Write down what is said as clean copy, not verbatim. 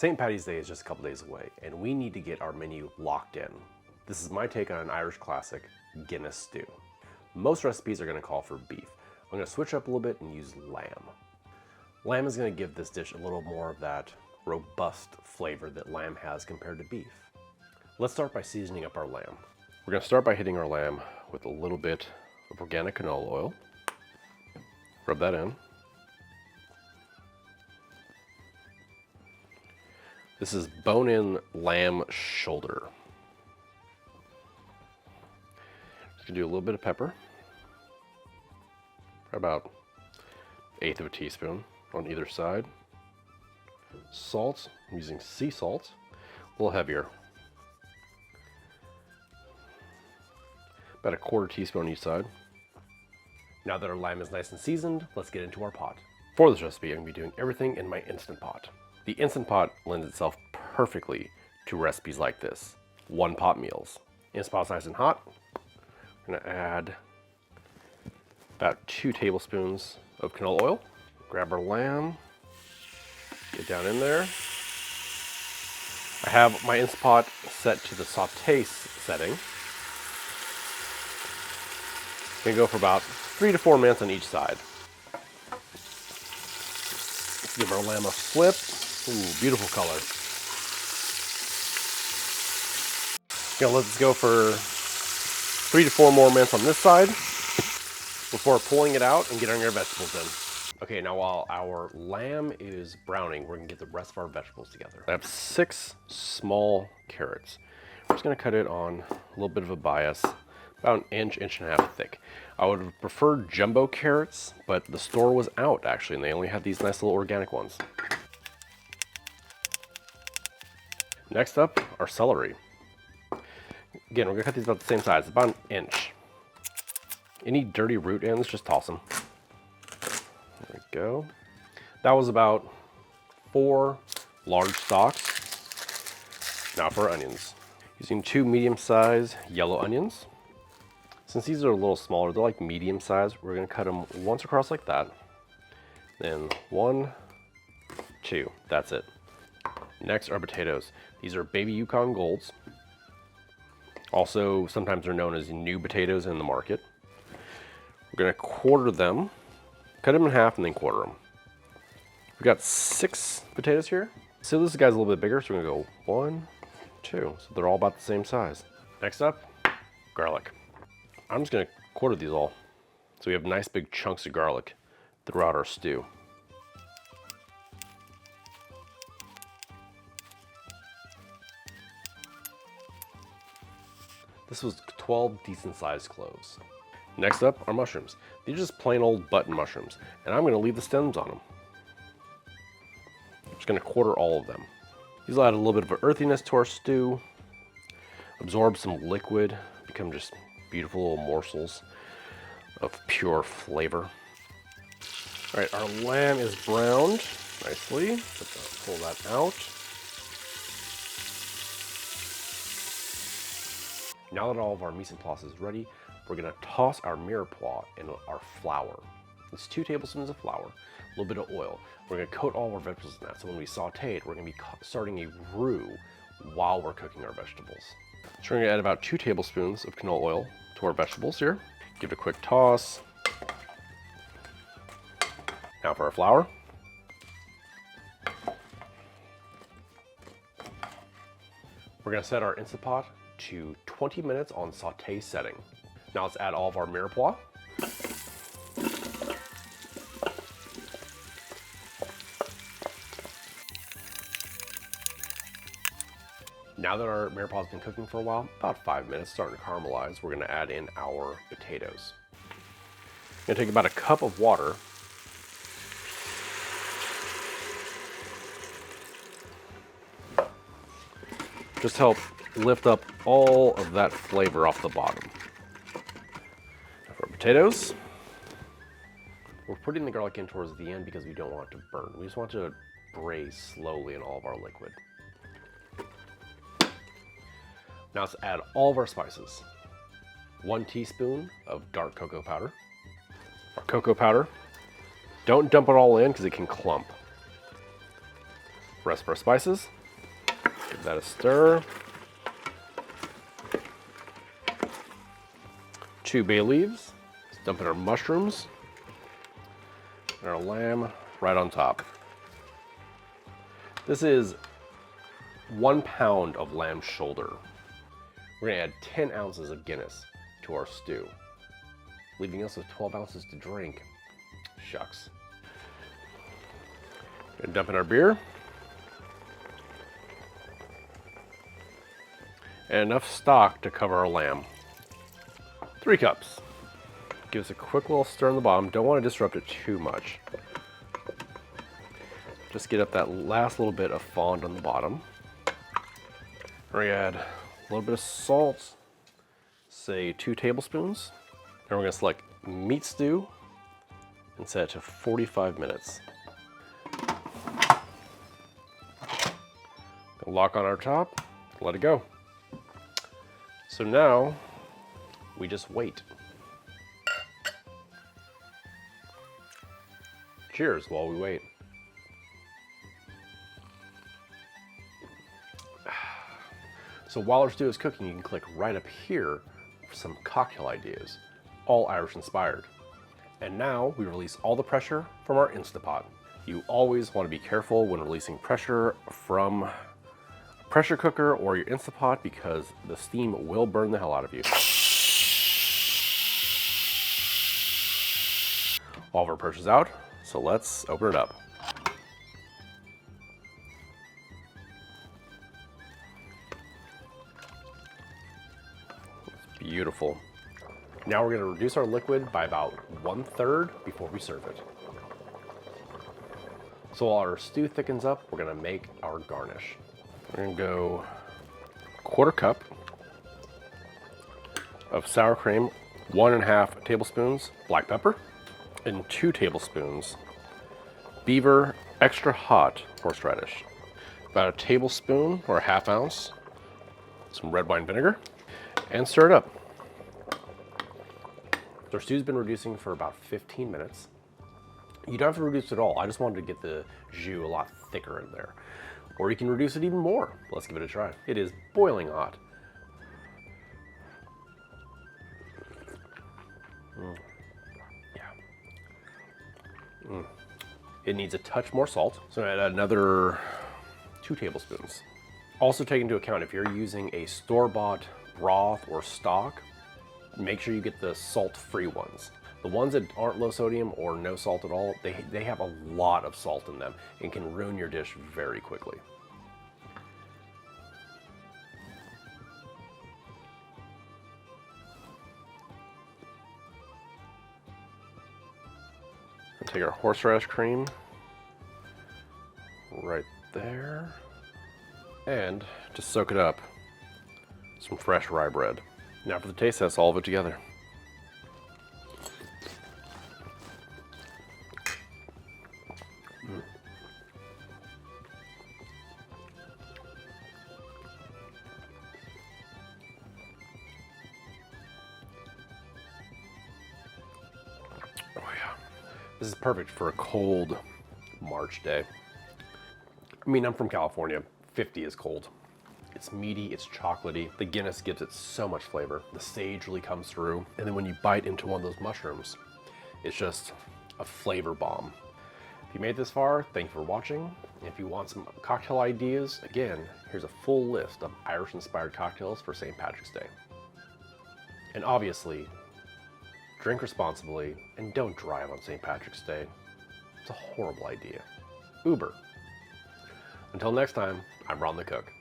St. Patty's Day is just a couple days away, and we need to get our menu locked in. This is my take on an Irish classic, Guinness stew. Most recipes are going to call for beef. I'm going to switch up a little bit and use lamb. Lamb is going to give this dish a little more of that robust flavor that lamb has compared to beef. Let's start by seasoning up our lamb. We're going to start by hitting our lamb with a little bit of organic canola oil. Rub that in. This is bone-in lamb shoulder. Just gonna do a little bit of pepper. About 1/8 of a teaspoon on either side. Salt, I'm using sea salt, a little heavier. About 1/4 teaspoon on each side. Now that our lamb is nice and seasoned, let's get into our pot. For this recipe, I'm going to be doing everything in my Instant Pot. The Instant Pot lends itself perfectly to recipes like this, one-pot meals. Instant Pot's nice and hot. I'm going to add about 2 tablespoons of canola oil. Grab our lamb, get down in there. I have my Instant Pot set to the saute setting. Gonna go for about 3 to 4 minutes on each side. Let's give our lamb a flip. Ooh, beautiful color. Gonna let this go for 3 to 4 more minutes on this side before pulling it out and getting our vegetables in. Okay, now while our lamb is browning, we're gonna get the rest of our vegetables together. I have 6 small carrots. I'm just gonna cut it on a little bit of a bias, about an inch, inch and a half thick. I would have preferred jumbo carrots, but the store was out actually, and they only had these nice little organic ones. Next up, our celery. Again, we're gonna cut these about the same size, about an inch. Any dirty root ends, just toss them. There we go. That was about 4 large stalks. Now for our onions. Using 2 medium-sized yellow onions. Since these are a little smaller, they're like medium size, we're gonna cut them once across like that. Then 1, 2, that's it. Next are potatoes. These are baby Yukon Golds. Also, sometimes they're known as new potatoes in the market. We're gonna quarter them, cut them in half and then quarter them. We've got 6 potatoes here. So this guy's a little bit bigger, so we're gonna go 1, 2. So they're all about the same size. Next up, garlic. I'm just gonna quarter these all, so we have nice big chunks of garlic throughout our stew. This was 12 decent sized cloves. Next up are mushrooms. These are just plain old button mushrooms, and I'm gonna leave the stems on them. I'm just gonna quarter all of them. These will add a little bit of earthiness to our stew, absorb some liquid, become just beautiful little morsels of pure flavor. All right, our lamb is browned nicely. Pull that out. Now that all of our mise en place is ready, we're gonna toss our mirepoix in our flour. It's 2 tablespoons of flour, a little bit of oil. We're gonna coat all of our vegetables in that, so when we saute it, we're gonna be starting a roux while we're cooking our vegetables. So we're gonna add about 2 tablespoons of canola oil to our vegetables here. Give it a quick toss. Now for our flour. We're gonna set our Instant Pot to 20 minutes on saute setting. Now let's add all of our mirepoix. Now that our mirepoix has been cooking for a while, about 5 minutes, starting to caramelize, we're gonna add in our potatoes. I'm gonna take about 1 cup of water. Just help lift up all of that flavor off the bottom. Now for our potatoes, we're putting the garlic in towards the end because we don't want it to burn. We just want it to braise slowly in all of our liquid. Now let's add all of our spices. 1 teaspoon of dark cocoa powder. Our cocoa powder. Don't dump it all in because it can clump. Rest of our spices. Give that a stir. 2 bay leaves. Let's dump in our mushrooms. And our lamb right on top. This is 1 pound of lamb shoulder. We're gonna add 10 ounces of Guinness to our stew, leaving us with 12 ounces to drink. Shucks. Gonna dump in our beer. And enough stock to cover our lamb. 3 cups. Give us a quick little stir on the bottom. Don't want to disrupt it too much. Just get up that last little bit of fond on the bottom. We're gonna add a little bit of salt, say 2 tablespoons. And we're gonna select meat stew and set it to 45 minutes. Lock on our top, let it go. So now we just wait. Cheers while we wait. So while our stew is cooking, you can click right up here for some cocktail ideas, all Irish inspired. And now we release all the pressure from our Instapot. You always want to be careful when releasing pressure from a pressure cooker or your Instapot because the steam will burn the hell out of you. All of our pressure's out, so let's open it up. It's beautiful. Now we're going to reduce our liquid by about 1/3 before we serve it. So while our stew thickens up, we're going to make our garnish. We're going to go 1/4 cup of sour cream, 1.5 tablespoons black pepper, and 2 tablespoons Beaver extra hot horseradish. About a tablespoon or a 1/2 ounce, some red wine vinegar, and stir it up. Our stew's been reducing for about 15 minutes. You don't have to reduce it all. I just wanted to get the jus a lot thicker in there. Or you can reduce it even more. Let's give it a try. It is boiling hot. It needs a touch more salt, so I add another 2 tablespoons. Also take into account if you're using a store-bought broth or stock, make sure you get the salt-free ones. The ones that aren't low sodium or no salt at all, they have a lot of salt in them and can ruin your dish very quickly. Take our horseradish cream right there and just soak it up. Some fresh rye bread. Now for the taste test, all of it together. This is perfect for a cold March day. I mean, I'm from California. 50 is cold. It's meaty, it's chocolatey. The Guinness gives it so much flavor. The sage really comes through. And then when you bite into one of those mushrooms, it's just a flavor bomb. If you made it this far, thank you for watching. If you want some cocktail ideas, again, here's a full list of Irish-inspired cocktails for St. Patrick's Day. And obviously, drink responsibly, and don't drive on St. Patrick's Day. It's a horrible idea. Uber. Until next time, I'm Ron the Cook.